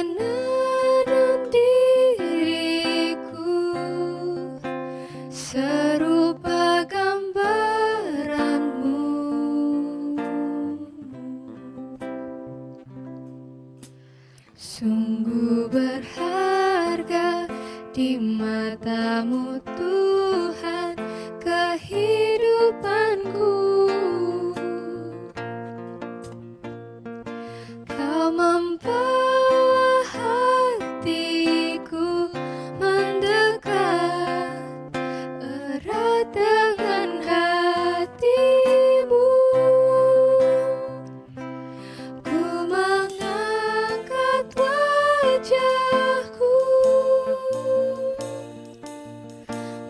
menuntun diriku serupa gambaran-Mu. Sungguh berharga di mata-Mu Tuhan kehidupanku. Kau membawa hatiku mendekat erat dengan hati-Mu. Ku mengangkat wajahku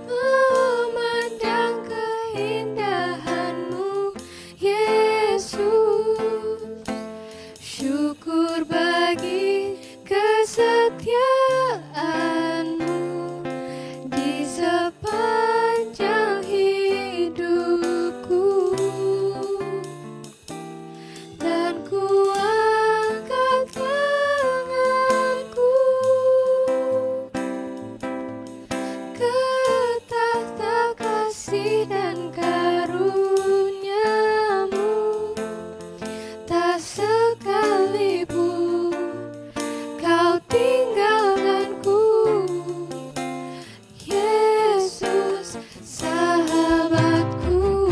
memandang keindahan-Mu, Yesus. Syukur bagi kesetiaan-Mu di sepanjang hidupku. Dan ku angkat tanganku ke tahta kasih dan karunia-Mu. Tak sekalipun Kau tinggalkanku, Yesus sahabatku.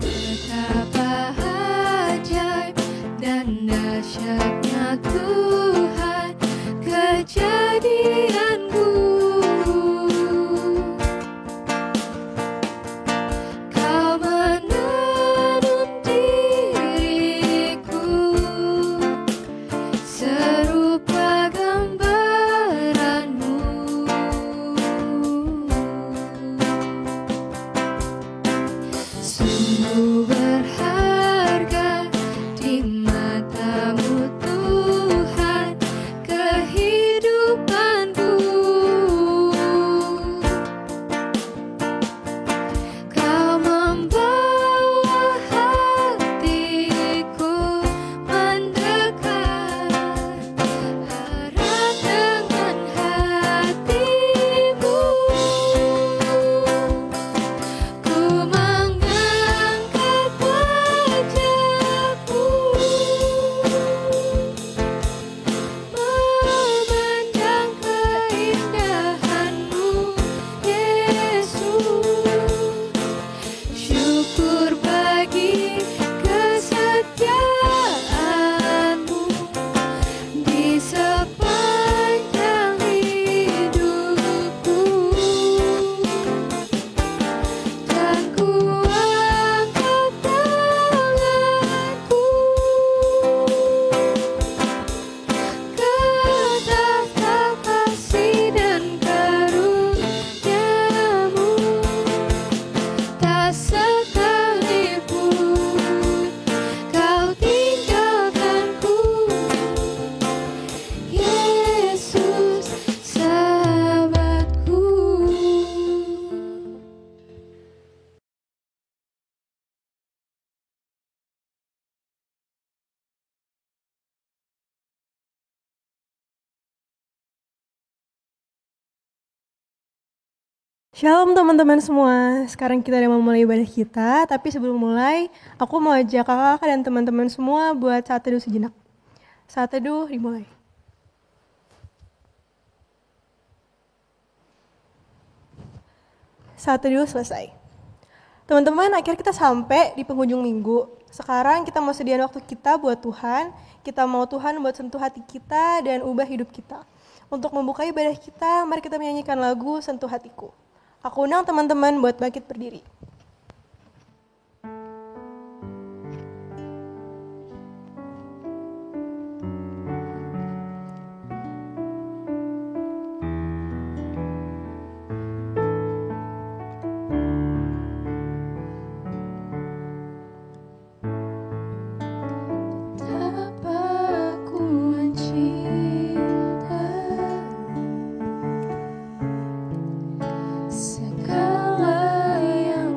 Betapa ajaib dan dahsyatnya Tuhan kejadian-Mu. Kau menuntun diriku serupa gambaran-Mu. Sungguh berharga di mata-Mu Tuhan kehidupanku. Kau membawa hatiku mendekat erat dengan hati-Mu. Ku mengangkat wajahku memandang keindahan-Mu, Yesus. Syukur bagi kesetiaan-Mu di sepanjang hidupku. Dan ku angkat tanganku ke tahta kasih dan karunia-Mu. Tak sekalipun Kau tinggalkanku, Yesus sahabatku. Shalom teman-teman semua, sekarang kita udah memulai ibadah kita, tapi sebelum mulai, aku mau ajak kakak-kakak dan teman-teman semua buat saat teduh sejenak. Saat teduh dimulai. Saat teduh selesai. Teman-teman, akhirnya kita sampai di penghujung minggu. Sekarang kita mau sediain waktu kita buat Tuhan, kita mau Tuhan buat sentuh hati kita dan ubah hidup kita. Untuk membuka ibadah kita, mari kita menyanyikan lagu Sentuh Hatiku. Aku undang teman-teman buat bangkit berdiri. Segala yang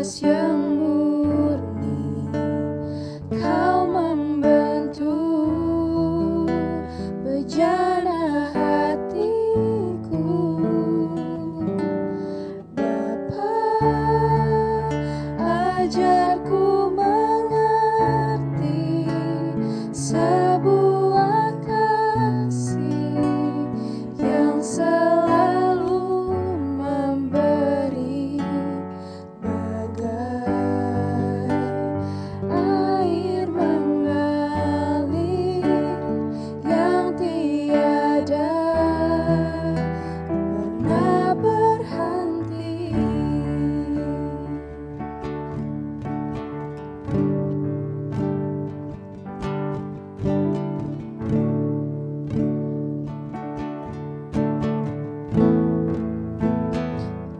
emas yang murni, Kau membentuk bejana hatiku. Bapa, ajarku mengerti sebuah kasih yang selalu memberi, bagai air mengalir yang tiada pernah berhenti.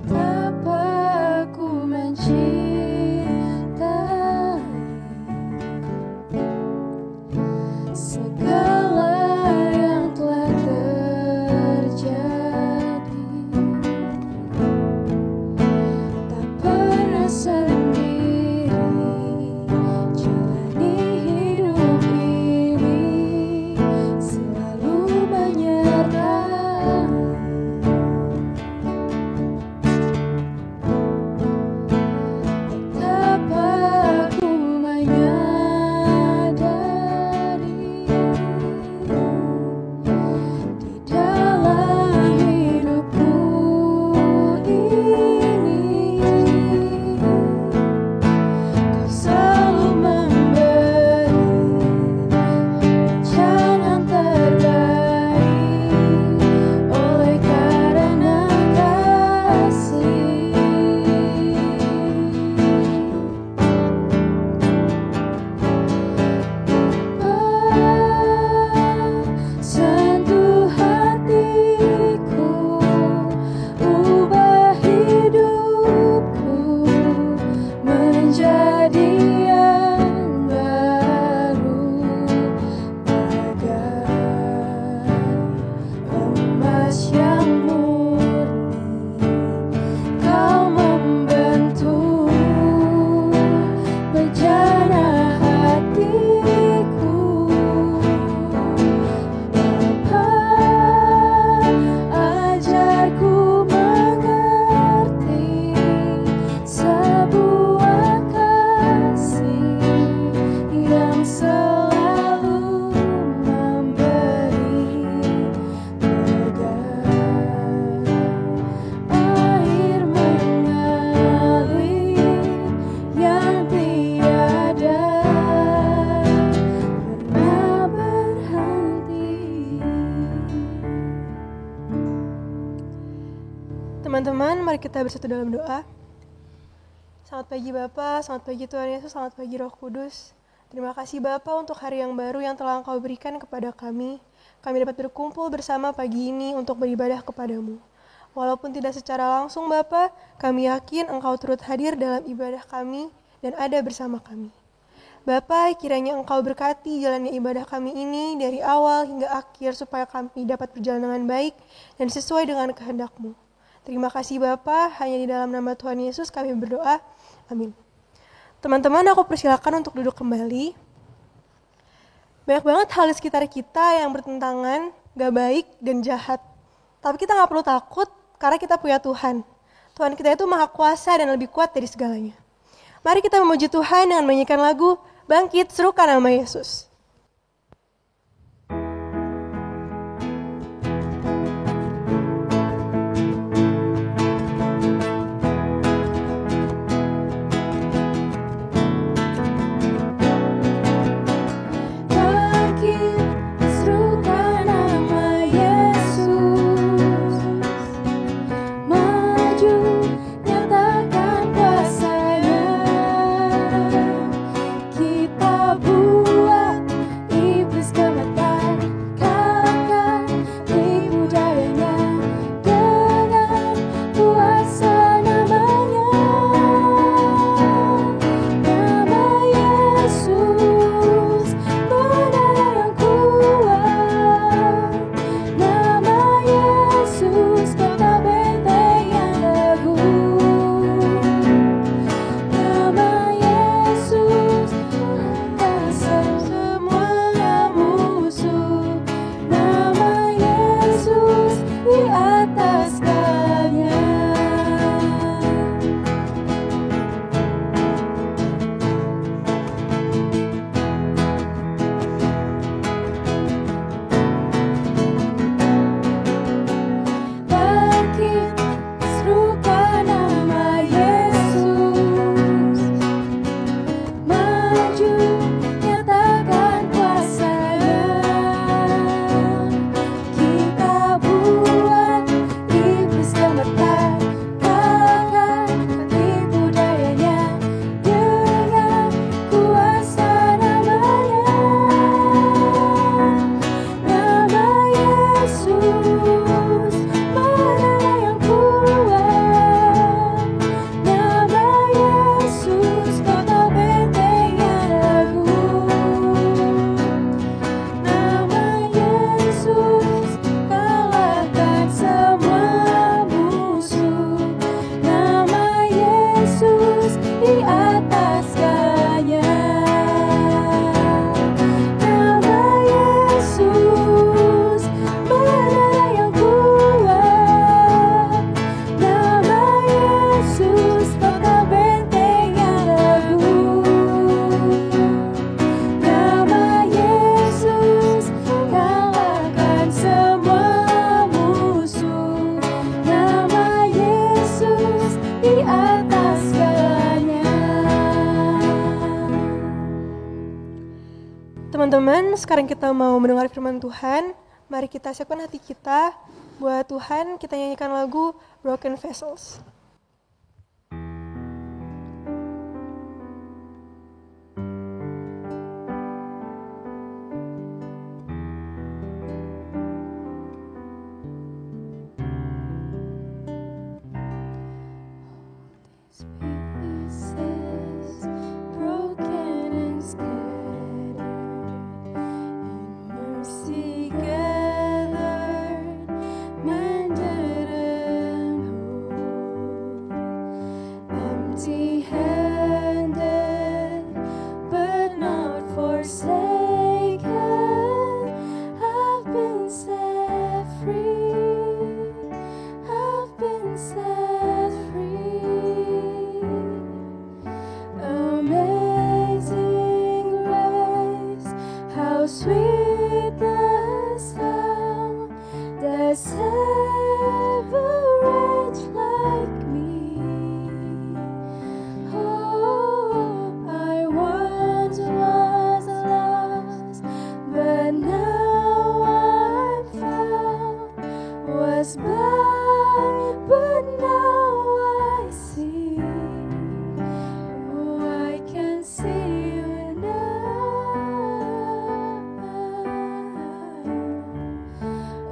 Betapa ku mencintai segala yang telah terjadi, tak pernah sendiri jalani hidup ini, selalu menyertai. Betapa ku menyadari di dalam hidupku ini, Kau selalu memberi jangan terbaik oleh karena kasih. Sentuh hatiku, ubah hidupku menjadi yang baru, bagai emas yang murni, Kau membentuk bejana hatiku. Bapa, ajarku mengerti sebuah kasih yang selalu memberi, bagai air mengalir yang tiada pernah berhenti. Teman-teman, mari kita bersatu dalam doa. Selamat pagi Bapa, selamat pagi Tuhan Yesus, selamat pagi Roh Kudus. Terima kasih Bapa untuk hari yang baru yang telah Engkau berikan kepada kami. Kami dapat berkumpul bersama pagi ini untuk beribadah kepadamu. Walaupun tidak secara langsung Bapa, kami yakin Engkau turut hadir dalam ibadah kami dan ada bersama kami. Bapa, kiranya Engkau berkati jalannya ibadah kami ini dari awal hingga akhir supaya kami dapat berjalan dengan baik dan sesuai dengan kehendak-Mu. Terima kasih Bapa, hanya di dalam nama Tuhan Yesus kami berdoa. Amin. Teman-teman, aku persilakan untuk duduk kembali. Banyak banget hal di sekitar kita yang bertentangan, gak baik, dan jahat. Tapi kita gak perlu takut karena kita punya Tuhan. Tuhan kita itu maha kuasa dan lebih kuat dari segalanya. Mari kita memuji Tuhan dengan menyanyikan lagu Bangkit Serukan Nama Yesus. Kita buat atas segalanya. Teman-teman, sekarang kita mau mendengar firman Tuhan. Mari kita siapkan hati kita buat Tuhan. Kita nyanyikan lagu Broken Vessels. Pieces broken and scattered, in mercy gathered, mended and whole. Empty-handed, but not forsaken. I've been set free. I've been set free. Amazing grace, how sweet the sound that saved a wretch like me. Oh, I once was lost, but now I'm found. Was blind, but now I see. Oh, I can see you now.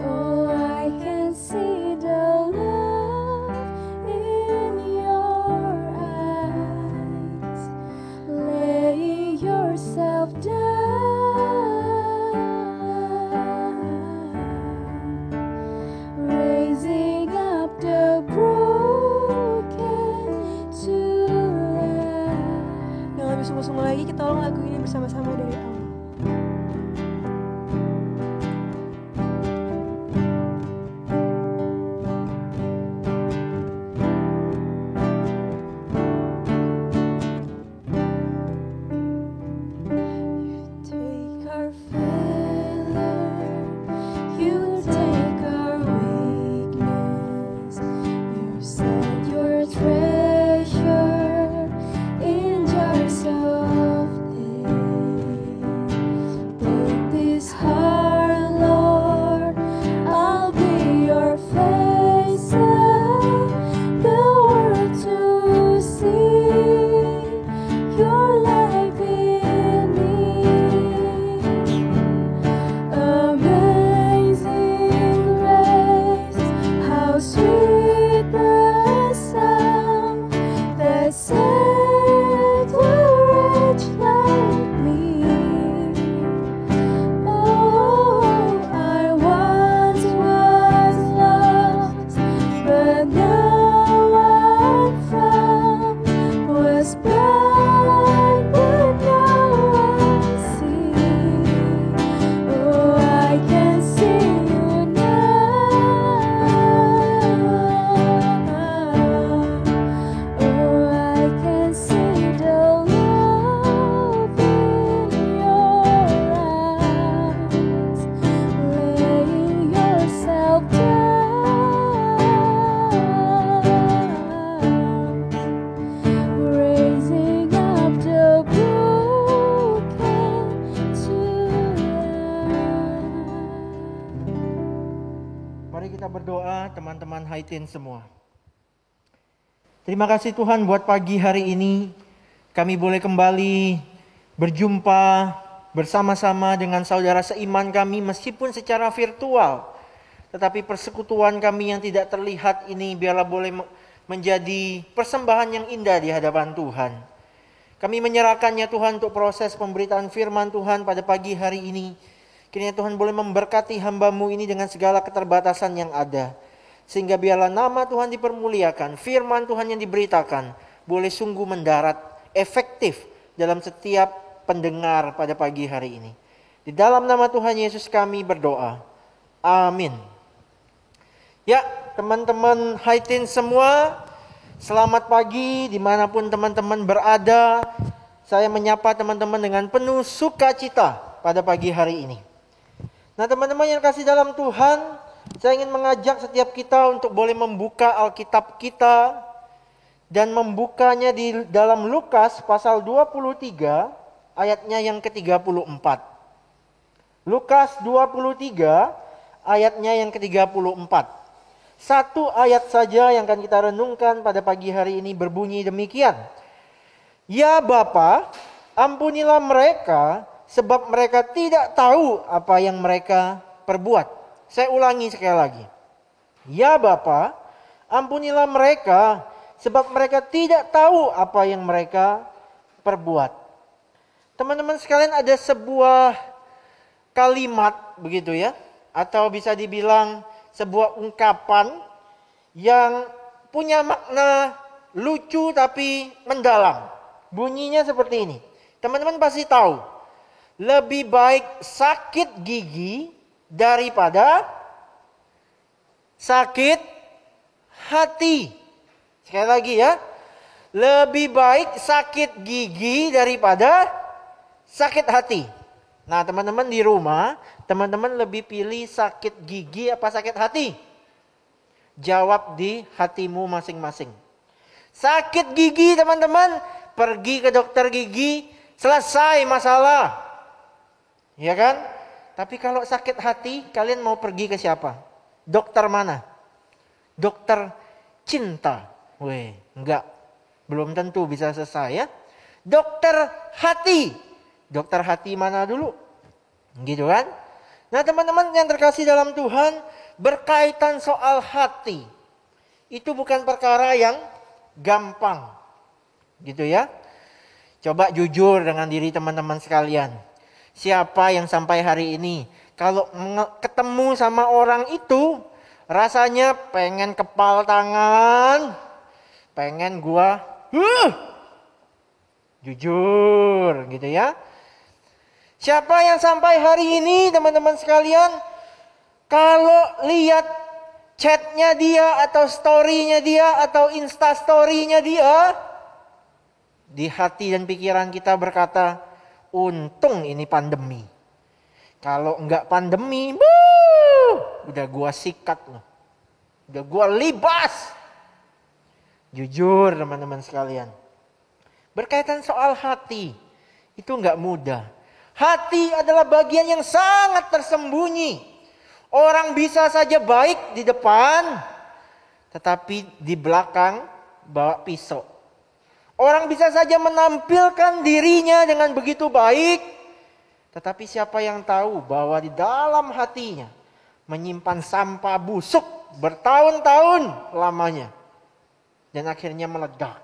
Oh, I can see the love in your eyes. Laying yourself down, raising up the broken to life. Dengan lebih sungguh-sungguh lagi, kita ulang lagu ini bersama-sama dari awal. Take our failure, you take our weakness. You set your treasure in jars of clay. Take this heart, Lord, I'll be your face, the world to see your life in me. Amazing grace, how sweet the sound that saved a wretch like me. Oh, I once was lost, but now I'm found. Was blind, but now I see. Oh, I can see you now. Oh, I can see the love in your eyes. Laying yourself down, raising up the broken to life. Mari kita berdoa teman-teman Haitin semua. Terima kasih Tuhan buat pagi hari ini. Kami boleh kembali berjumpa bersama-sama dengan saudara seiman kami meskipun secara virtual. Tetapi persekutuan kami yang tidak terlihat ini biarlah boleh menjadi persembahan yang indah di hadapan Tuhan. Kami menyerahkannya Tuhan untuk proses pemberitaan firman Tuhan pada pagi hari ini. Kiranya Tuhan boleh memberkati hamba-Mu ini dengan segala keterbatasan yang ada. Sehingga biarlah nama Tuhan dipermuliakan, firman Tuhan yang diberitakan boleh sungguh mendarat efektif dalam setiap pendengar pada pagi hari ini. Di dalam nama Tuhan Yesus kami berdoa. Amin. Ya, teman-teman Haitin semua, selamat pagi dimanapun teman-teman berada. Saya menyapa teman-teman dengan penuh sukacita pada pagi hari ini. Nah, teman-teman yang kasih dalam Tuhan, saya ingin mengajak setiap kita untuk boleh membuka Alkitab kita dan membukanya di dalam Lukas pasal 23 ayatnya yang ke-34. Lukas 23 ayatnya yang ke-34. Satu ayat saja yang akan kita renungkan pada pagi hari ini berbunyi demikian. Ya Bapa, ampunilah mereka sebab mereka tidak tahu apa yang mereka perbuat. Saya ulangi sekali lagi. Ya Bapa, ampunilah mereka sebab mereka tidak tahu apa yang mereka perbuat. Teman-teman sekalian, ada sebuah kalimat begitu ya, atau bisa dibilang sebuah ungkapan yang punya makna lucu tapi mendalam. Bunyinya seperti ini. Teman-teman pasti tahu, lebih baik sakit gigi daripada sakit hati. Sekali lagi ya, lebih baik sakit gigi daripada sakit hati. Nah, teman-teman di rumah, teman-teman lebih pilih sakit gigi apa sakit hati? Jawab di hatimu masing-masing. Sakit gigi, teman-teman, pergi ke dokter gigi, selesai masalah. Ya kan? Tapi kalau sakit hati, kalian mau pergi ke siapa? Dokter mana? Dokter cinta. Weh, enggak. Belum tentu bisa selesai ya. Dokter hati. Dokter hati mana dulu? Gitu kan? Nah, teman-teman yang terkasih dalam Tuhan, berkaitan soal hati, itu bukan perkara yang gampang. Gitu ya. Coba jujur dengan diri teman-teman sekalian. Siapa yang sampai hari ini kalau ketemu sama orang itu rasanya pengen kepal tangan, pengen gua jujur gitu ya. Siapa yang sampai hari ini teman-teman sekalian kalau lihat chatnya dia atau storynya dia atau insta storynya dia, di hati dan pikiran kita berkata, untung ini pandemi. Kalau enggak pandemi, udah gua sikat loh. Udah gua libas. Jujur teman-teman sekalian. Berkaitan soal hati, itu enggak mudah. Hati adalah bagian yang sangat tersembunyi. Orang bisa saja baik di depan, tetapi di belakang bawa pisau. Orang bisa saja menampilkan dirinya dengan begitu baik, tetapi siapa yang tahu bahwa di dalam hatinya menyimpan sampah busuk bertahun-tahun lamanya dan akhirnya meledak.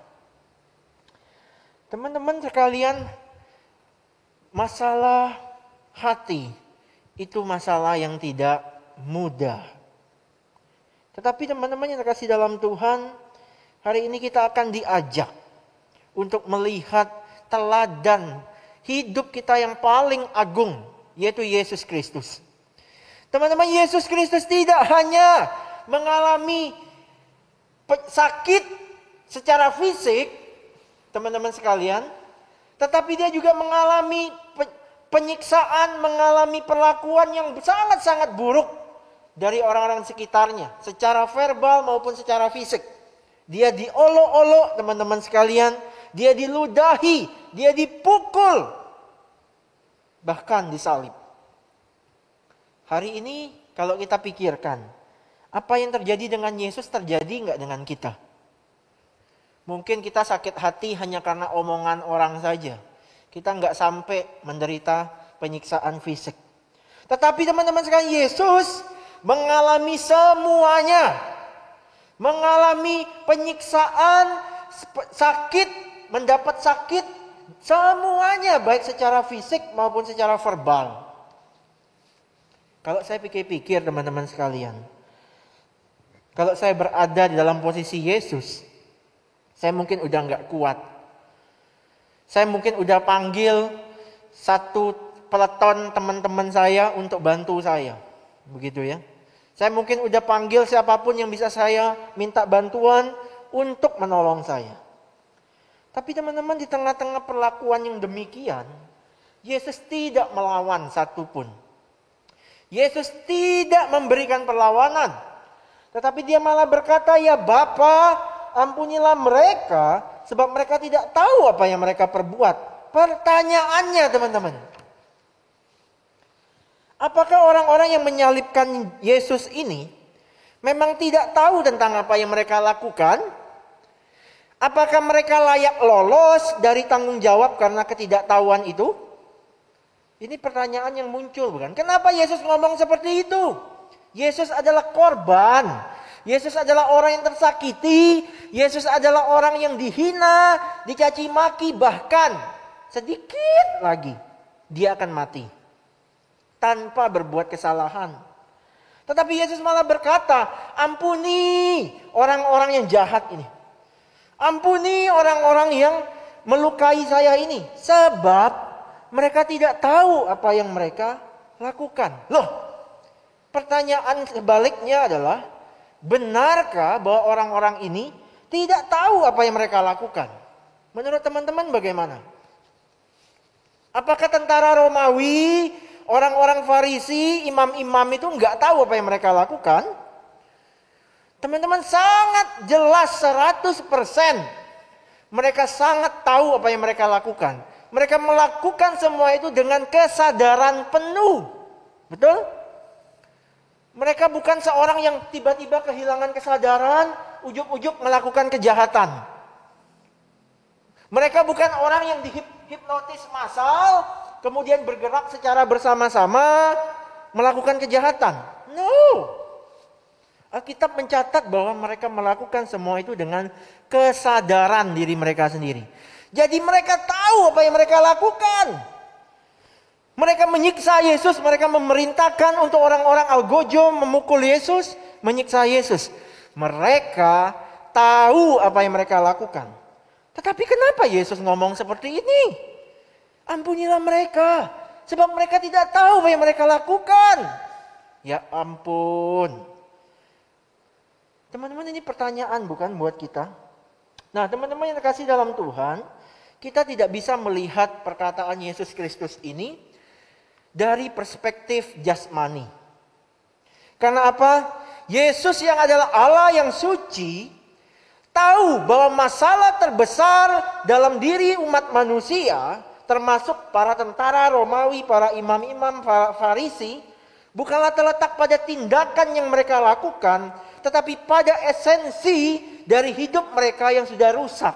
Teman-teman sekalian, masalah hati itu masalah yang tidak mudah. Tetapi teman-teman yang terkasih dalam Tuhan, hari ini kita akan diajak untuk melihat teladan hidup kita yang paling agung, yaitu Yesus Kristus. Teman-teman, Yesus Kristus tidak hanya mengalami sakit secara fisik, teman-teman sekalian, tetapi dia juga mengalami penyiksaan, mengalami perlakuan yang sangat-sangat buruk dari orang-orang sekitarnya, secara verbal maupun secara fisik. Dia diolok-olok, teman-teman sekalian. Dia diludahi, dia dipukul, bahkan disalib. Hari ini kalau kita pikirkan, apa yang terjadi dengan Yesus terjadi enggak dengan kita? Mungkin kita sakit hati hanya karena omongan orang saja. Kita enggak sampai menderita penyiksaan fisik. Tetapi teman-teman sekalian, Yesus mengalami semuanya. Mengalami penyiksaan, sakit, mendapat sakit, semuanya baik secara fisik maupun secara verbal. Kalau saya pikir-pikir teman-teman sekalian, kalau saya berada di dalam posisi Yesus, saya mungkin udah nggak kuat. Saya mungkin udah panggil satu peleton teman-teman saya untuk bantu saya. Begitu ya. Saya mungkin udah panggil siapapun yang bisa saya minta bantuan untuk menolong saya. Tapi teman-teman, di tengah-tengah perlakuan yang demikian, Yesus tidak melawan satupun. Yesus tidak memberikan perlawanan. Tetapi dia malah berkata, ya Bapa, ampunilah mereka sebab mereka tidak tahu apa yang mereka perbuat. Pertanyaannya teman-teman, apakah orang-orang yang menyalibkan Yesus ini memang tidak tahu tentang apa yang mereka lakukan? Apakah mereka layak lolos dari tanggung jawab karena ketidaktahuan itu? Ini pertanyaan yang muncul, bukan? Kenapa Yesus ngomong seperti itu? Yesus adalah korban. Yesus adalah orang yang tersakiti. Yesus adalah orang yang dihina, dicaci maki, bahkan sedikit lagi dia akan mati tanpa berbuat kesalahan. Tetapi Yesus malah berkata, ampuni orang-orang yang jahat ini. Ampuni orang-orang yang melukai saya ini. Sebab mereka tidak tahu apa yang mereka lakukan. Loh, pertanyaan sebaliknya adalah, benarkah bahwa orang-orang ini tidak tahu apa yang mereka lakukan? Menurut teman-teman bagaimana? Apakah tentara Romawi, orang-orang Farisi, imam-imam itu nggak tahu apa yang mereka lakukan? Teman-teman, sangat jelas 100%. Mereka sangat tahu apa yang mereka lakukan. Mereka melakukan semua itu dengan kesadaran penuh. Betul? Mereka bukan seorang yang tiba-tiba kehilangan kesadaran, ujub-ujub melakukan kejahatan. Mereka bukan orang yang dihipnotis massal, kemudian bergerak secara bersama-sama melakukan kejahatan. No. Alkitab mencatat bahwa mereka melakukan semua itu dengan kesadaran diri mereka sendiri. Jadi mereka tahu apa yang mereka lakukan. Mereka menyiksa Yesus, mereka memerintahkan untuk orang-orang algojo memukul Yesus, menyiksa Yesus. Mereka tahu apa yang mereka lakukan. Tetapi kenapa Yesus ngomong seperti ini? Ampunilah mereka, sebab mereka tidak tahu apa yang mereka lakukan. Ya ampun. Teman-teman, ini pertanyaan bukan buat kita? Nah, teman-teman yang terkasih dalam Tuhan, kita tidak bisa melihat perkataan Yesus Kristus ini dari perspektif jasmani. Karena apa? Yesus yang adalah Allah yang suci tahu bahwa masalah terbesar dalam diri umat manusia, termasuk para tentara Romawi, para imam-imam Farisi, bukanlah terletak pada tindakan yang mereka lakukan, tetapi pada esensi dari hidup mereka yang sudah rusak.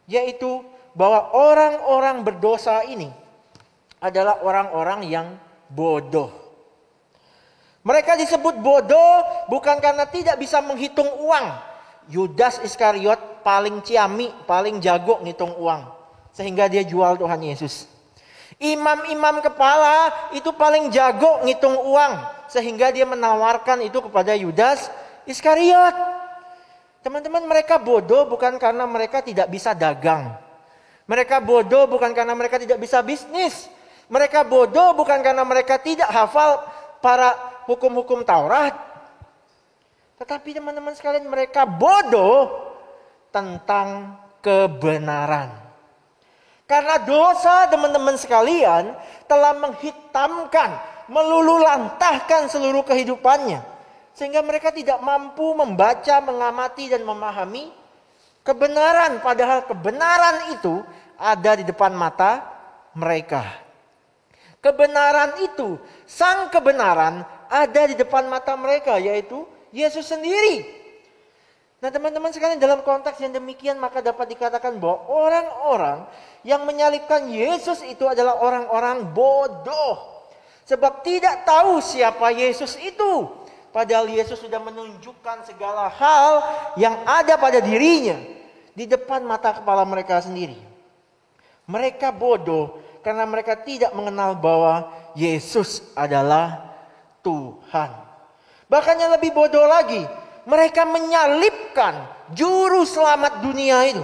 Yaitu bahwa orang-orang berdosa ini adalah orang-orang yang bodoh. Mereka disebut bodoh bukan karena tidak bisa menghitung uang. Yudas Iskariot paling ciami, paling jago ngitung uang. Sehingga dia jual Tuhan Yesus. Imam-imam kepala itu paling jago ngitung uang. Sehingga dia menawarkan itu kepada Yudas Iskariot. Teman-teman, mereka bodoh bukan karena mereka tidak bisa dagang. Mereka bodoh bukan karena mereka tidak bisa bisnis. Mereka bodoh bukan karena mereka tidak hafal para hukum-hukum Taurat. Tetapi teman-teman sekalian, mereka bodoh tentang kebenaran. Karena dosa teman-teman sekalian telah menghitamkan, melululantahkan seluruh kehidupannya. Sehingga mereka tidak mampu membaca, mengamati dan memahami kebenaran. Padahal kebenaran itu ada di depan mata mereka. Kebenaran itu, sang kebenaran ada di depan mata mereka, yaitu Yesus sendiri. Nah teman-teman sekalian, dalam konteks yang demikian maka dapat dikatakan bahwa orang-orang yang menyalibkan Yesus itu adalah orang-orang bodoh. Sebab tidak tahu siapa Yesus itu. Padahal Yesus sudah menunjukkan segala hal yang ada pada dirinya di depan mata kepala mereka sendiri. Mereka bodoh karena mereka tidak mengenal bahwa Yesus adalah Tuhan. Bahkan yang lebih bodoh lagi, mereka menyalibkan juru selamat dunia itu.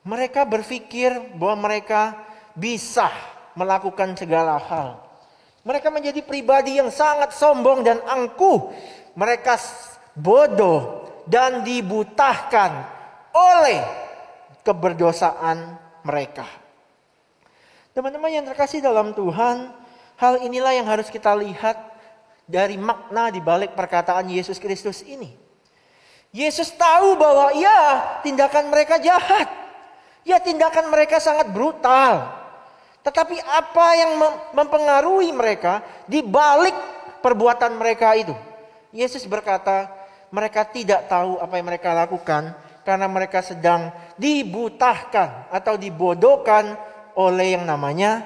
Mereka berpikir bahwa mereka bisa melakukan segala hal. Mereka menjadi pribadi yang sangat sombong dan angkuh. Mereka bodoh dan dibutahkan oleh keberdosaan mereka. Teman-teman yang terkasih dalam Tuhan, hal inilah yang harus kita lihat dari makna di balik perkataan Yesus Kristus ini. Yesus tahu bahwa ya tindakan mereka jahat. Ya tindakan mereka sangat brutal. Tetapi apa yang mempengaruhi mereka di balik perbuatan mereka itu? Yesus berkata, mereka tidak tahu apa yang mereka lakukan karena mereka sedang dibutahkan atau dibodohkan oleh yang namanya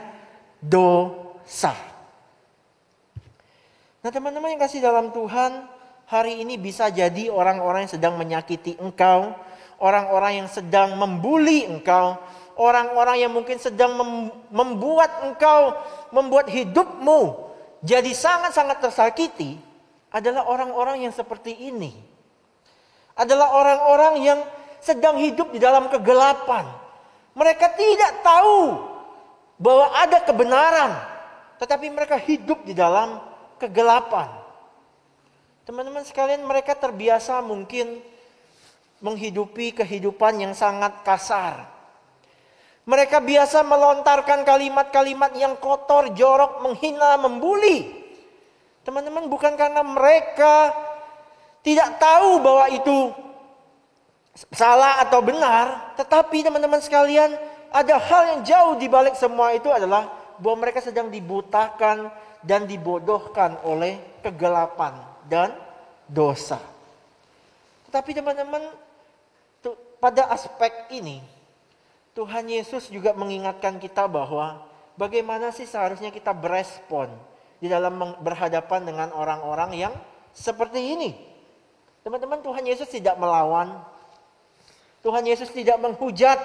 dosa. Nah, teman-teman yang kasih dalam Tuhan, hari ini bisa jadi orang-orang yang sedang menyakiti engkau, orang-orang yang sedang membuli engkau, orang-orang yang mungkin sedang membuat hidupmu jadi sangat-sangat tersakiti, adalah orang-orang yang seperti ini. Adalah orang-orang yang sedang hidup di dalam kegelapan. Mereka tidak tahu bahwa ada kebenaran, tetapi mereka hidup di dalam kegelapan. Teman-teman sekalian, mereka terbiasa mungkin menghidupi kehidupan yang sangat kasar. Mereka biasa melontarkan kalimat-kalimat yang kotor, jorok, menghina, membuli. Teman-teman, bukan karena mereka tidak tahu bahwa itu salah atau benar, tetapi teman-teman sekalian, ada hal yang jauh di balik semua itu adalah bahwa mereka sedang dibutakan dan dibodohkan oleh kegelapan dan dosa. Tetapi teman-teman, pada aspek ini Tuhan Yesus juga mengingatkan kita bahwa bagaimana sih seharusnya kita berespon di dalam berhadapan dengan orang-orang yang seperti ini. Teman-teman, Tuhan Yesus tidak melawan, Tuhan Yesus tidak menghujat,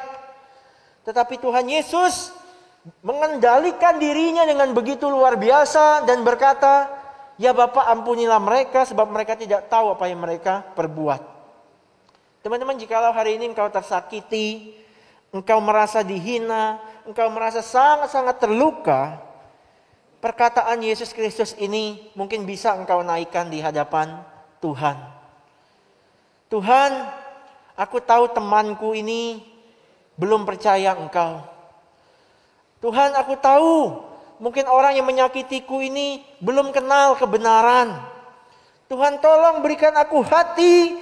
tetapi Tuhan Yesus mengendalikan dirinya dengan begitu luar biasa dan berkata, ya Bapa, ampunilah mereka sebab mereka tidak tahu apa yang mereka perbuat. Teman-teman, jikalau hari ini engkau tersakiti, engkau merasa dihina, engkau merasa sangat-sangat terluka, perkataan Yesus Kristus ini mungkin bisa engkau naikkan di hadapan Tuhan. Tuhan, aku tahu temanku ini belum percaya engkau. Tuhan, aku tahu mungkin orang yang menyakitiku ini belum kenal kebenaran. Tuhan, tolong berikan aku hati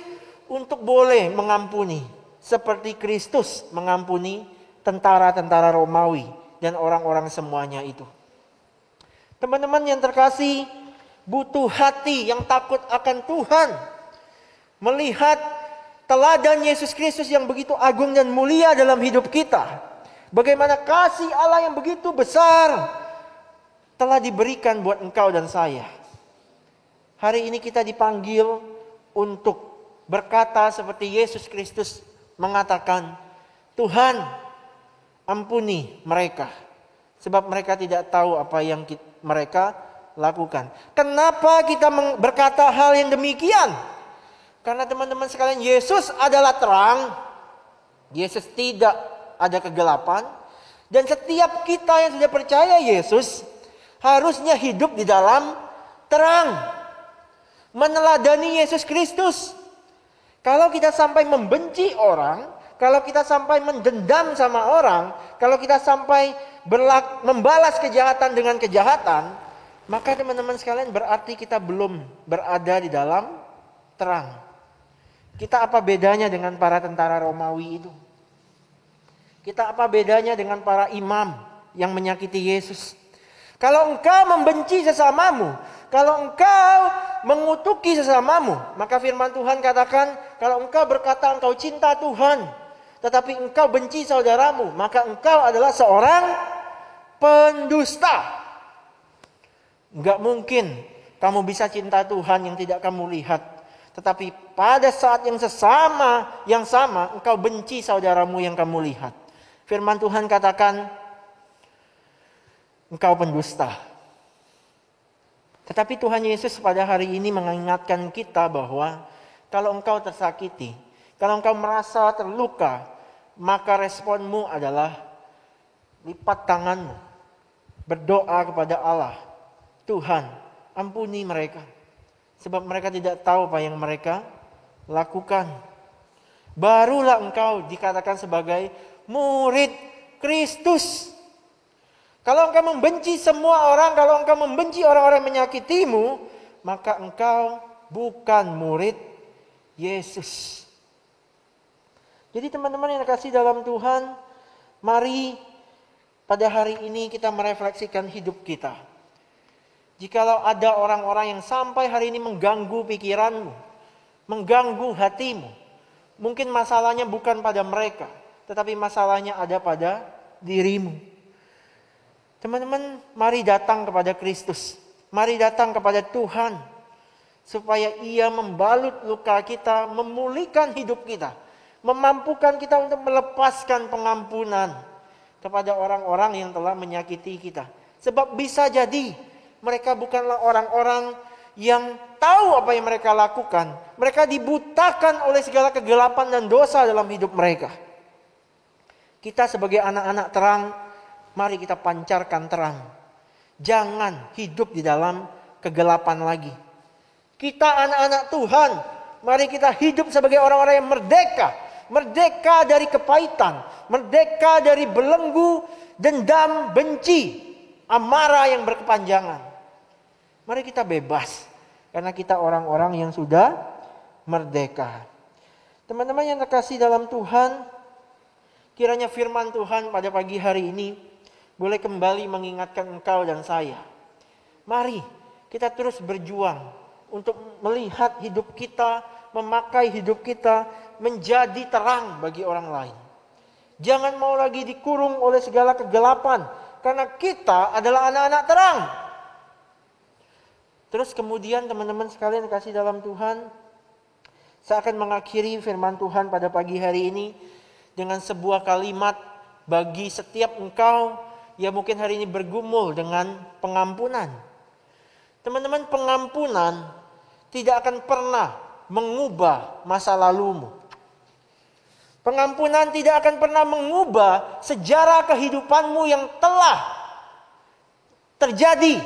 untuk boleh mengampuni, seperti Kristus mengampuni tentara-tentara Romawi dan orang-orang semuanya itu. Teman-teman yang terkasih, butuh hati yang takut akan Tuhan, melihat teladan Yesus Kristus yang begitu agung dan mulia dalam hidup kita. Bagaimana kasih Allah yang begitu besar telah diberikan buat engkau dan saya. Hari ini kita dipanggil untuk berkata seperti Yesus Kristus mengatakan, Tuhan, ampuni mereka, sebab mereka tidak tahu apa yang mereka lakukan. Kenapa kita berkata hal yang demikian? Karena teman-teman sekalian, Yesus adalah terang. Yesus tidak ada kegelapan. Dan setiap kita yang sudah percaya Yesus harusnya hidup di dalam terang, meneladani Yesus Kristus. Kalau kita sampai membenci orang, kalau kita sampai mendendam sama orang, kalau kita sampai membalas kejahatan dengan kejahatan, maka teman-teman sekalian berarti kita belum berada di dalam terang. Kita apa bedanya dengan para tentara Romawi itu? Kita apa bedanya dengan para imam yang menyakiti Yesus? Kalau engkau membenci sesamamu, kalau engkau mengutuki sesamamu, maka firman Tuhan katakan, kalau engkau berkata engkau cinta Tuhan, tetapi engkau benci saudaramu, maka engkau adalah seorang pendusta. Enggak mungkin kamu bisa cinta Tuhan yang tidak kamu lihat. Tetapi pada saat yang sama engkau benci saudaramu yang kamu lihat. Firman Tuhan katakan, engkau pendusta. Tetapi Tuhan Yesus pada hari ini mengingatkan kita bahwa kalau engkau tersakiti, kalau engkau merasa terluka, maka responmu adalah lipat tanganmu, berdoa kepada Allah. Tuhan, ampuni mereka, sebab mereka tidak tahu apa yang mereka lakukan. Barulah engkau dikatakan sebagai murid Kristus. Kalau engkau membenci semua orang, kalau engkau membenci orang-orang yang menyakitimu, maka engkau bukan murid Yesus. Jadi teman-teman yang kasih dalam Tuhan, mari pada hari ini kita merefleksikan hidup kita. Jikalau ada orang-orang yang sampai hari ini mengganggu pikiranmu, mengganggu hatimu, mungkin masalahnya bukan pada mereka, tetapi masalahnya ada pada dirimu. Teman-teman, mari datang kepada Kristus. Mari datang kepada Tuhan, supaya Ia membalut luka kita, memulihkan hidup kita, memampukan kita untuk melepaskan pengampunan kepada orang-orang yang telah menyakiti kita. Sebab bisa jadi mereka bukanlah orang-orang yang tahu apa yang mereka lakukan. Mereka dibutakan oleh segala kegelapan dan dosa dalam hidup mereka. Kita sebagai anak-anak terang, mari kita pancarkan terang. Jangan hidup di dalam kegelapan lagi. Kita anak-anak Tuhan, mari kita hidup sebagai orang-orang yang merdeka. Merdeka dari kepahitan, merdeka dari belenggu, dendam, benci, amarah yang berkepanjangan. Mari kita bebas, karena kita orang-orang yang sudah merdeka. Teman-teman yang terkasih dalam Tuhan, kiranya firman Tuhan pada pagi hari ini boleh kembali mengingatkan engkau dan saya. Mari kita terus berjuang untuk melihat hidup kita, memakai hidup kita menjadi terang bagi orang lain. Jangan mau lagi dikurung oleh segala kegelapan, karena kita adalah anak-anak terang. Terus kemudian teman-teman sekalian kasih dalam Tuhan, saya akan mengakhiri firman Tuhan pada pagi hari ini dengan sebuah kalimat bagi setiap engkau yang mungkin hari ini bergumul dengan pengampunan. Teman-teman, pengampunan tidak akan pernah mengubah masa lalumu. Pengampunan tidak akan pernah mengubah sejarah kehidupanmu yang telah terjadi.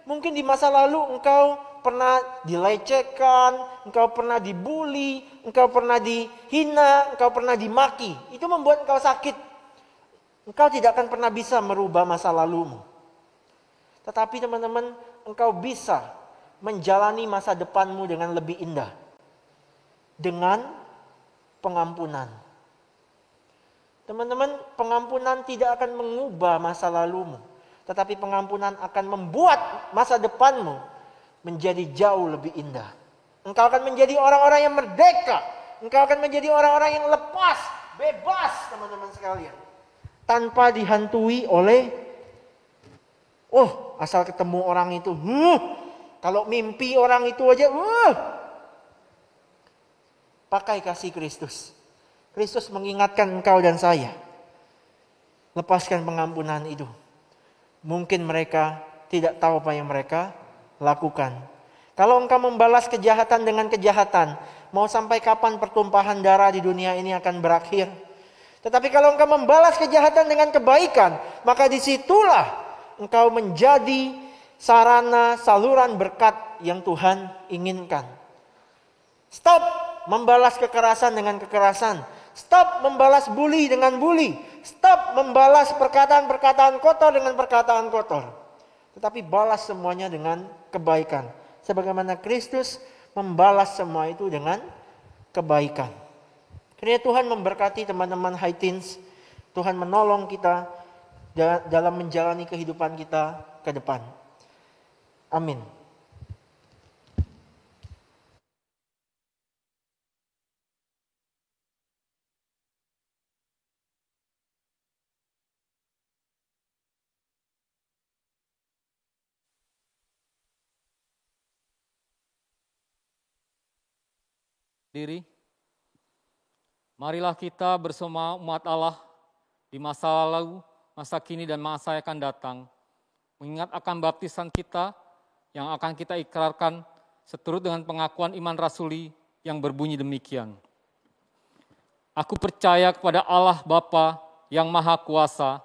Mungkin di masa lalu engkau pernah dilecehkan, engkau pernah dibully, engkau pernah dihina, engkau pernah dimaki. Itu membuat engkau sakit. Engkau tidak akan pernah bisa merubah masa lalumu. Tetapi teman-teman, engkau bisa menjalani masa depanmu dengan lebih indah. Dengan pengampunan. Teman-teman, pengampunan tidak akan mengubah masa lalumu. Tetapi pengampunan akan membuat masa depanmu menjadi jauh lebih indah. Engkau akan menjadi orang-orang yang merdeka. Engkau akan menjadi orang-orang yang lepas, bebas teman-teman sekalian. Tanpa dihantui oleh, asal ketemu orang itu, kalau mimpi orang itu aja, pakai kasih Kristus. Kristus mengingatkan engkau dan saya. Lepaskan pengampunan itu. Mungkin mereka tidak tahu apa yang mereka lakukan. Kalau engkau membalas kejahatan dengan kejahatan, mau sampai kapan pertumpahan darah di dunia ini akan berakhir? Tetapi kalau engkau membalas kejahatan dengan kebaikan, maka disitulah engkau menjadi sarana saluran berkat yang Tuhan inginkan. Stop membalas kekerasan dengan kekerasan. Stop membalas bully dengan bully. Stop membalas perkataan-perkataan kotor dengan perkataan kotor. Tetapi balas semuanya dengan kebaikan. Sebagaimana Kristus membalas semua itu dengan kebaikan. Kiranya Tuhan memberkati teman-teman High Teens. Tuhan menolong kita dalam menjalani kehidupan kita ke depan. Amin. Diri. Marilah kita bersama umat Allah di masa lalu, masa kini dan masa yang akan datang, mengingat akan baptisan kita yang akan kita ikrarkan seturut dengan pengakuan iman rasuli yang berbunyi demikian. Aku percaya kepada Allah Bapa yang Maha Kuasa,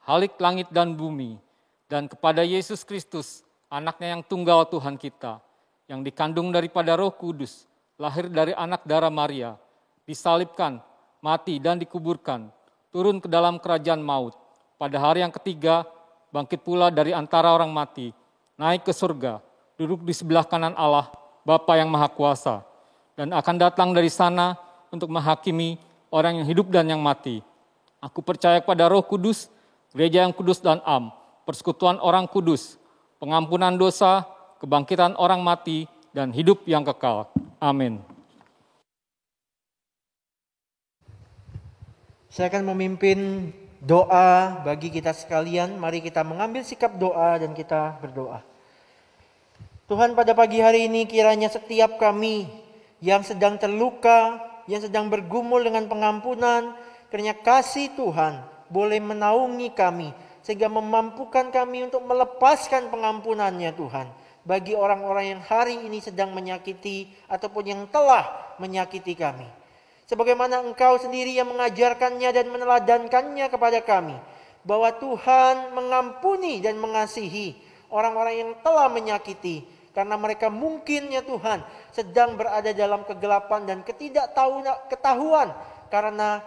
Halik langit dan bumi, dan kepada Yesus Kristus, anaknya yang tunggal Tuhan kita, yang dikandung daripada Roh Kudus, lahir dari anak darah Maria, disalibkan, mati dan dikuburkan, turun ke dalam kerajaan maut. Pada hari yang ketiga, bangkit pula dari antara orang mati, naik ke surga, duduk di sebelah kanan Allah, Bapa yang Maha Kuasa. dan akan datang dari sana untuk menghakimi orang yang hidup dan yang mati. Aku percaya kepada Roh Kudus, gereja yang kudus dan am, persekutuan orang kudus, pengampunan dosa, kebangkitan orang mati, dan hidup yang kekal. Amin. Saya akan memimpin doa bagi kita sekalian. Mari kita mengambil sikap doa dan kita berdoa. Tuhan, pada pagi hari ini kiranya setiap kami yang sedang terluka, yang sedang bergumul dengan pengampunan, kiranya kasih Tuhan boleh menaungi kami, sehingga memampukan kami untuk melepaskan pengampunannya Tuhan, bagi orang-orang yang hari ini sedang menyakiti ataupun yang telah menyakiti kami. Sebagaimana Engkau sendiri yang mengajarkannya dan meneladankannya kepada kami, bahwa Tuhan mengampuni dan mengasihi orang-orang yang telah menyakiti, karena mereka mungkin ya Tuhan sedang berada dalam kegelapan dan ketidakketahuan karena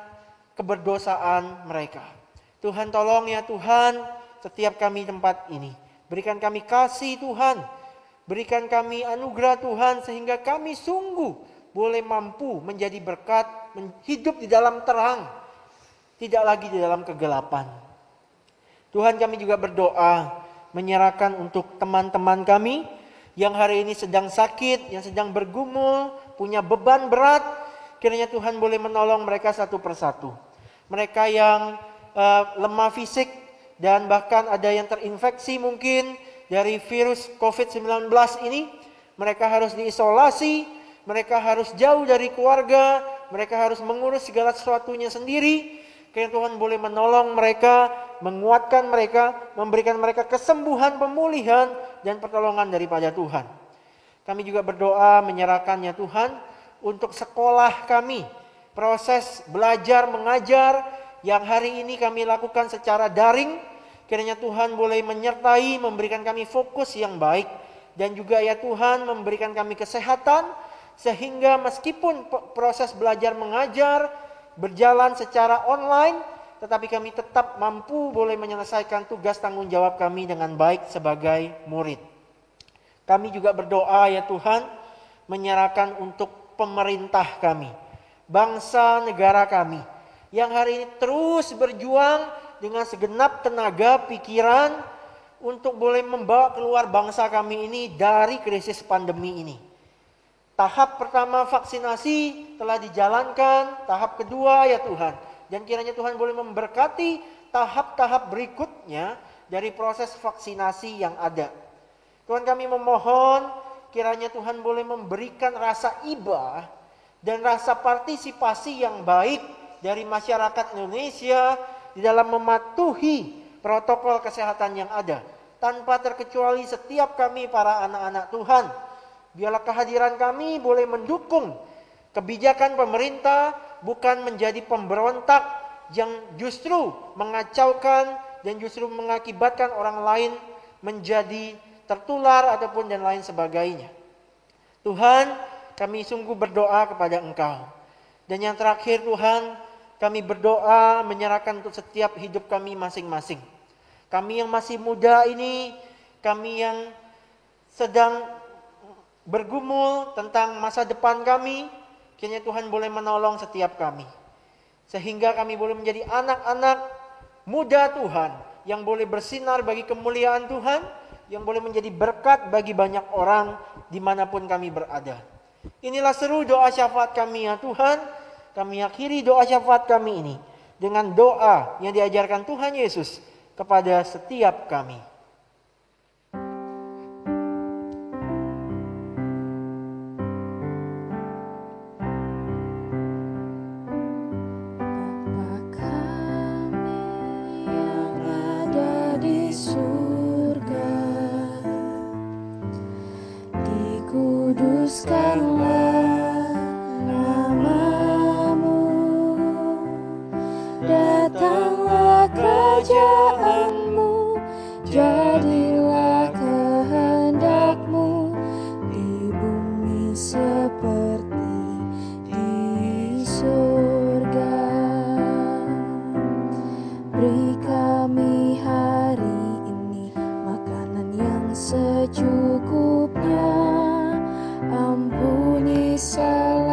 keberdosaan mereka. Tuhan, tolong ya Tuhan setiap kami tempat ini. Berikan kami kasih Tuhan. Berikan kami anugerah Tuhan sehingga kami sungguh boleh mampu menjadi berkat, hidup di dalam terang, tidak lagi di dalam kegelapan. Tuhan, kami juga berdoa menyerahkan untuk teman-teman kami yang hari ini sedang sakit, yang sedang bergumul, punya beban berat. Kiranya Tuhan boleh menolong mereka satu persatu. Mereka yang lemah fisik dan bahkan ada yang terinfeksi mungkin dari virus COVID-19 ini. Mereka harus diisolasi, mereka harus jauh dari keluarga, mereka harus mengurus segala sesuatunya sendiri. Kiranya Tuhan boleh menolong mereka, menguatkan mereka, memberikan mereka kesembuhan, pemulihan, dan pertolongan daripada Tuhan. Kami juga berdoa menyerahkannya Tuhan untuk sekolah kami. Proses belajar mengajar yang hari ini kami lakukan secara daring. Kiranya Tuhan boleh menyertai, memberikan kami fokus yang baik. Dan juga ya Tuhan memberikan kami kesehatan. Sehingga meskipun proses belajar mengajar berjalan secara online, tetapi kami tetap mampu boleh menyelesaikan tugas tanggung jawab kami dengan baik sebagai murid. Kami juga berdoa ya Tuhan, menyerahkan untuk pemerintah kami, bangsa negara kami, yang hari ini terus berjuang dengan segenap tenaga pikiran untuk boleh membawa keluar bangsa kami ini dari krisis pandemi ini. Tahap pertama vaksinasi telah dijalankan, tahap kedua ya Tuhan. Dan kiranya Tuhan boleh memberkati tahap-tahap berikutnya dari proses vaksinasi yang ada. Tuhan, kami memohon kiranya Tuhan boleh memberikan rasa iba dan rasa partisipasi yang baik dari masyarakat Indonesia di dalam mematuhi protokol kesehatan yang ada. Tanpa terkecuali setiap kami para anak-anak Tuhan. Biarlah kehadiran kami boleh mendukung kebijakan pemerintah, bukan menjadi pemberontak yang justru mengacaukan dan justru mengakibatkan orang lain menjadi tertular ataupun dan lain sebagainya. Tuhan, kami sungguh berdoa kepada Engkau. Dan yang terakhir Tuhan, kami berdoa menyerahkan untuk setiap hidup kami masing-masing. Kami yang masih muda ini, kami yang sedang bergumul tentang masa depan kami, kiranya Tuhan boleh menolong setiap kami. Sehingga kami boleh menjadi anak-anak muda Tuhan, yang boleh bersinar bagi kemuliaan Tuhan, yang boleh menjadi berkat bagi banyak orang dimanapun kami berada. Inilah seru doa syafaat kami ya Tuhan. Kami akhiri doa syafaat kami ini dengan doa yang diajarkan Tuhan Yesus kepada setiap kami. Kuduskanlah namamu, datanglah kerajaanmu, jadilah kehendakmu di bumi seperti di surga. Beri kami hari ini makanan yang secukupnya, ampuni salah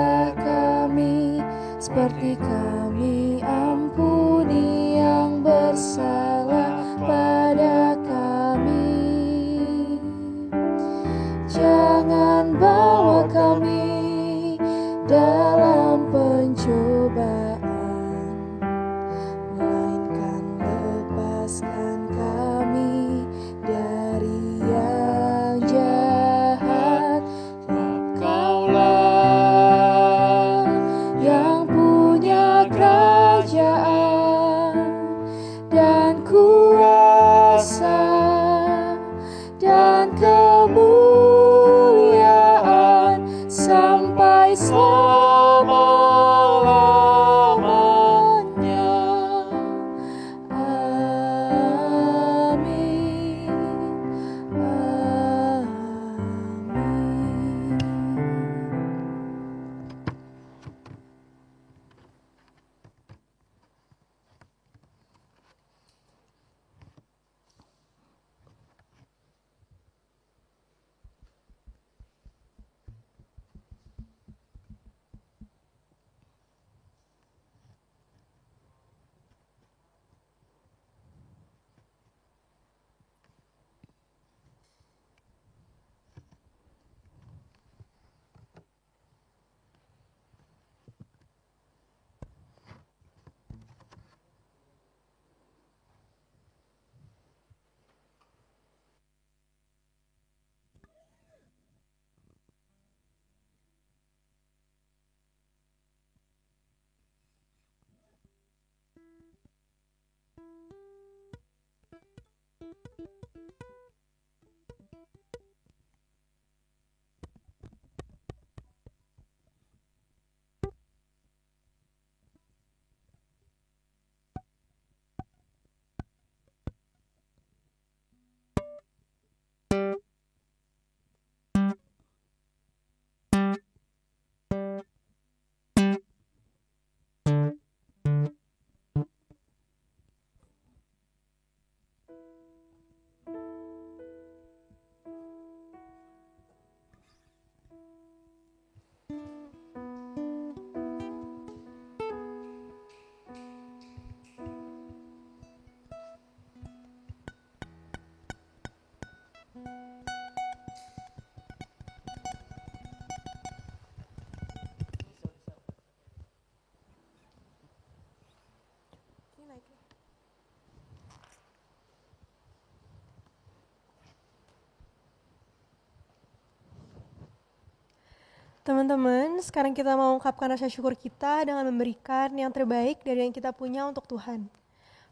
Teman-teman, sekarang kita mau ungkapkan rasa syukur kita dengan memberikan yang terbaik dari yang kita punya untuk Tuhan.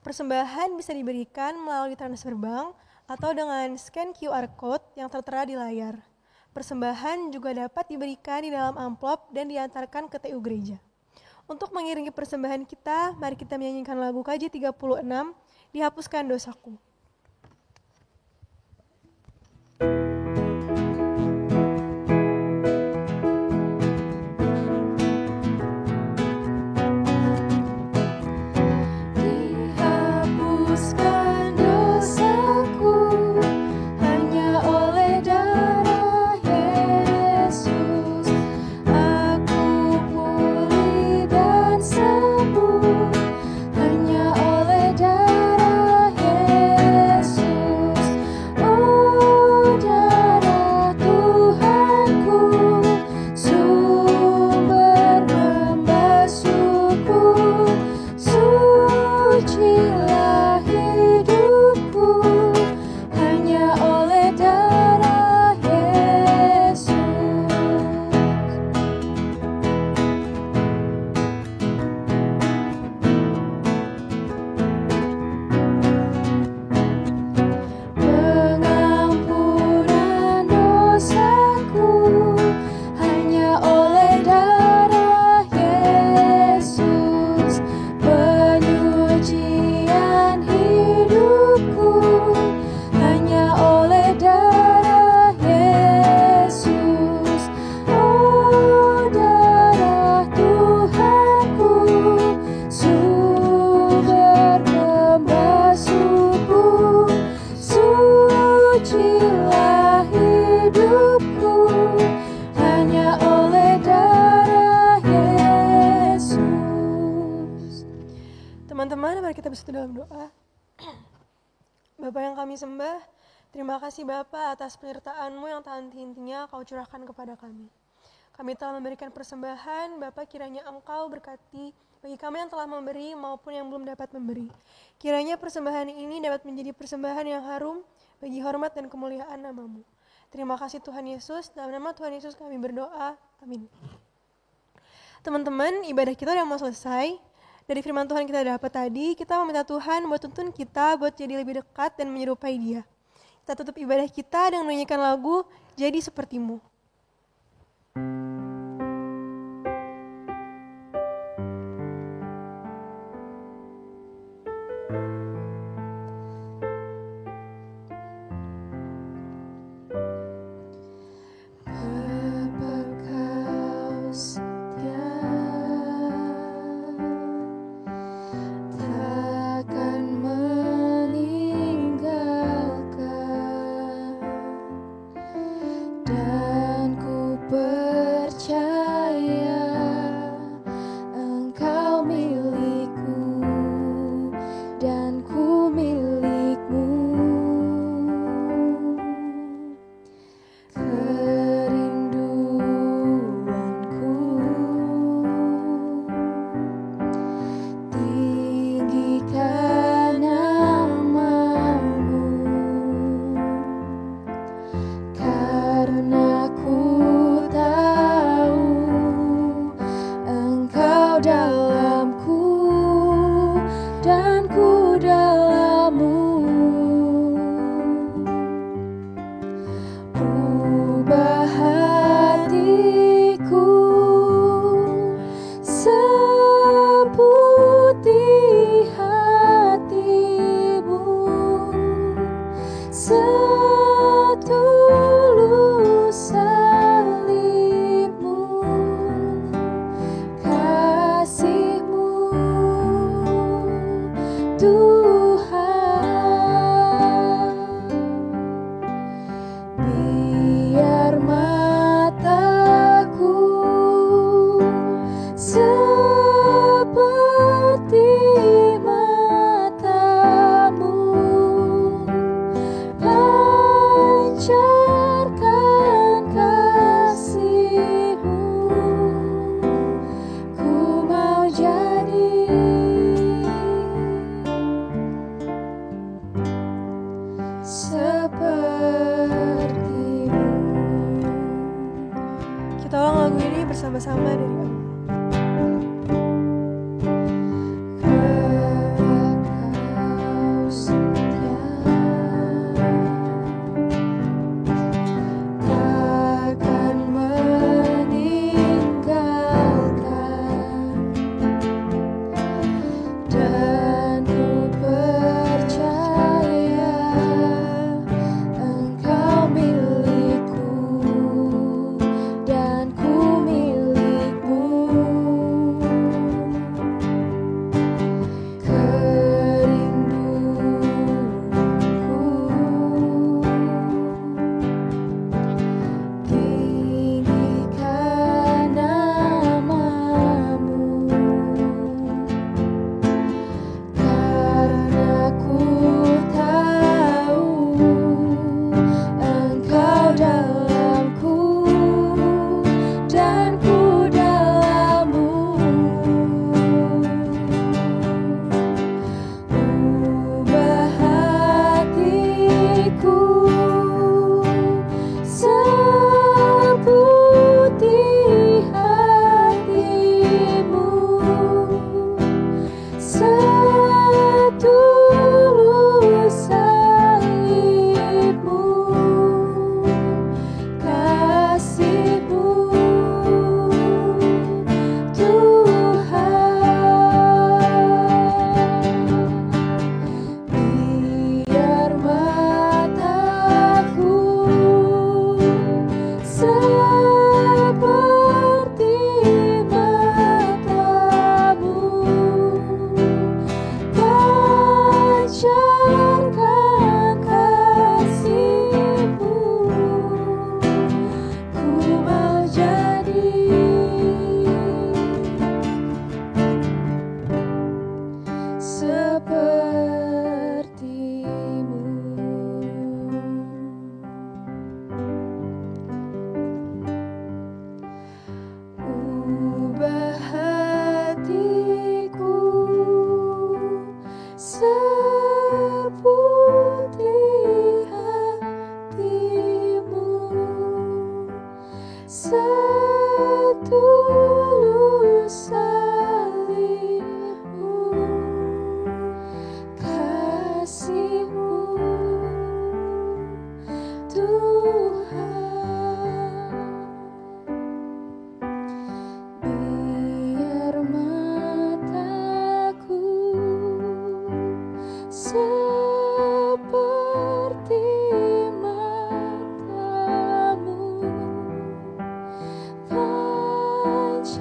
Persembahan bisa diberikan melalui transfer bank atau dengan scan QR Code yang tertera di layar. Persembahan juga dapat diberikan di dalam amplop dan diantarkan ke TU Gereja. Untuk mengiringi persembahan kita, mari kita menyanyikan lagu KJ 36, Dihapuskan Dosaku. Dihapuskan dosaku hanya oleh darah Yesus. Aku pulih dan sembuh hanya oleh darah Yesus. Oh, darah Tuhanku, sumber membasuhku, sucilah hidupku hanya oleh darah Yesus. Pengampunan dosaku hanya oleh darah Yesus. Penyucian hidupku hanya oleh darah Yesus. Oh, darah Tuhanku, sumber membasuhku, sucilah hidupku hanya oleh darah Yesus. Teman-teman, mari kita bersatu dalam doa. Bapa yang kami sembah, terima kasih Bapa atas penyertaan-Mu yang tak henti-hentinya Kau curahkan kepada kami. Kami telah memberikan persembahan, Bapa kiranya Engkau berkati bagi kami yang telah memberi maupun yang belum dapat memberi. Kiranya persembahan ini dapat menjadi persembahan yang harum bagi hormat dan kemuliaan nama-Mu. Terima kasih Tuhan Yesus, dalam nama Tuhan Yesus kami berdoa, amin. Teman-teman, ibadah kita udah mau selesai. Dari firman Tuhan kita dapat tadi, kita meminta Tuhan buat tuntun kita buat jadi lebih dekat dan menyerupai Dia. Kita tutup ibadah kita dengan menyanyikan lagu Jadi Sepertimu. Bapa Kau setia, takkan meninggalkan, dan ku percaya Tuhan. Biar mataku seperti matamu, pancarkan kasih-Mu. Ku mau jadi seperti-Mu. Kita ulang lagu ini bersama-sama dari awal. Kau setia, takkan meninggalkan, dan ku percaya Engkau milikku dan ku milikmu. Tinggikan namamu, karena ku tahu Engkau dalamku dan ku dalammu. Ubah hatiku seputih hati-Mu, setulus salib-Mu, kasih-Mu, Tuhan. Biar mataku seperti matamu, pancarkan kasih-Mu. Ku mau jadi seperti-Mu. Ubah hatiku seputih hati-Mu, setulus salib-Mu, kasih-Mu, Tuhan. Biar mataku seperti matamu, pancarkan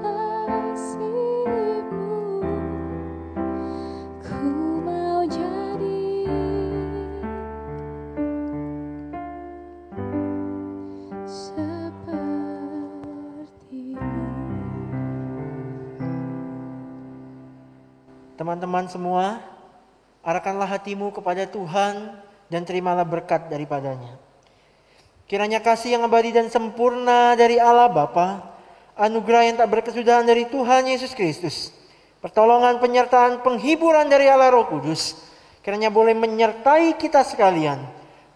kasih-Mu. Ku mau jadi seperti-Mu. Teman-teman semua, arahkanlah hatimu kepada Tuhan dan terimalah berkat daripadanya. Kiranya kasih yang abadi dan sempurna dari Allah Bapa, anugerah yang tak berkesudahan dari Tuhan Yesus Kristus, pertolongan, penyertaan, penghiburan dari Allah Roh Kudus, kiranya boleh menyertai kita sekalian,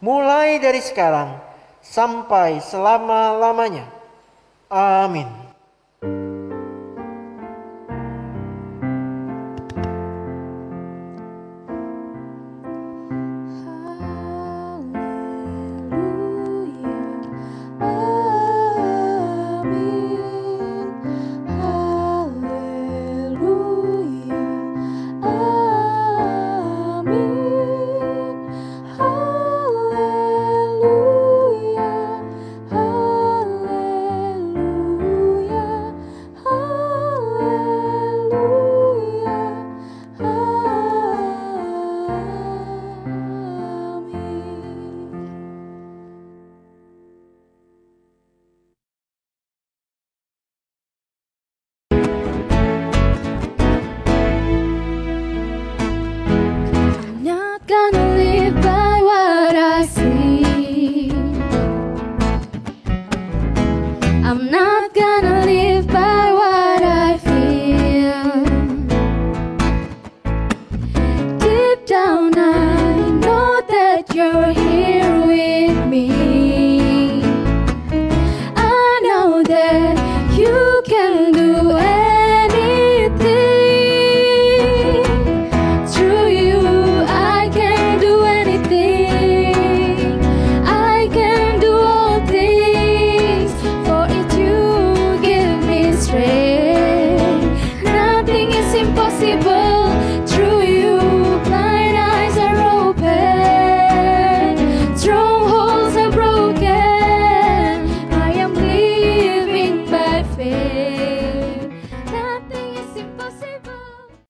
mulai dari sekarang sampai selama-lamanya. Amin. Haleluya, haleluya. kasih